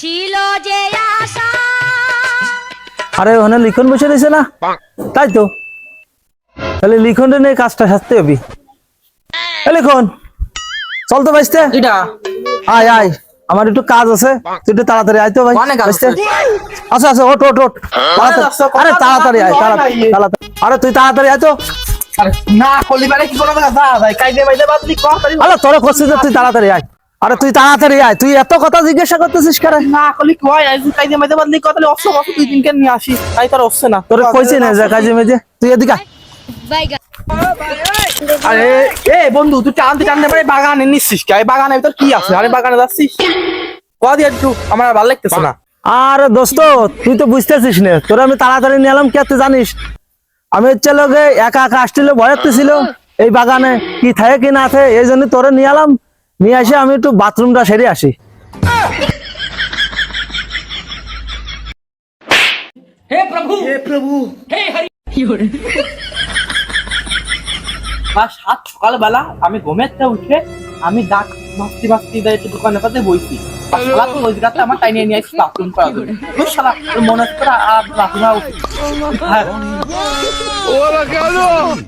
ছিল যে আশা। আরে ওখানে লিখন বসে রয়েছে না, তাই তো, তাহলে লিখনটা নিয়ে কাজটা সারতে হবে। লিখন চল তো বাইসতে, এটা আয় আয়, আমার একটু কাজ আছে, তুই একটু তাড়াতাড়ি আয় তো ভাই। অনেক কাজ বাইসতে। আছে। আচ্ছা আচ্ছা, ওঠ ওঠ ওঠ, তাড়াতাড়ি। আরে তাড়াতাড়ি আয়, তাড়াতাড়ি। আরে তুই তাড়াতাড়ি আয় তো। আরে না করলি পারে কি কোনো জায়গা যা যায় কাইদে বাইদে বাদলি কর তারি আরে তোরা করছিস যে তুই তাড়াতাড়ি আয়। আরে তুই তাড়াতাড়ি আয়, তুই এত কথা জিজ্ঞাসা করতেছিস কারে? না করলি কি হয় আইজ কাইদে বাইদে বাদলি কর তাহলে অসম অসম দুই দিনকে নিয়ে আসি তাই তোর হচ্ছে না তোরে কইছি না যে কাজে মেজে, তুই এদিকে আয়। বাইগা আরে এ বন্ধু তুই টানতে টানতে পারে বাগানে নিচ্ছিস কি এই বাগানের ভিতর কি আছে আরে বাগানে যাচ্ছিস কদি একটু আমার ভালো লাগতেছে না আরে দোস্ত, তুই তো বুঝতেছিস না, তোরা আমি তাড়াতাড়ি নিয়ে এলাম, কে তুই জানিস? আমি হচ্ছে লোকে একা একা আসছিল, ভয় ছিল এই বাগানে কি থাকে কি না থাকে, এই জন্য তোরে নিয়ে এলাম। নিয়ে আসে আমি একটু বাথরুমটা সেরে আসি। বা সাত সকালবেলা আমি ঘুমের থেকে উঠে আমি দাঁত মাস্তি মাস্তি দিয়ে একটু দোকানের পাশে বইছি আর শালা তো ওই জায়গাতে আমার টাইনে নিয়ে আসছি বাথরুম করার জন্য তোর শালা তোর মনে হচ্ছে আর বাথরুম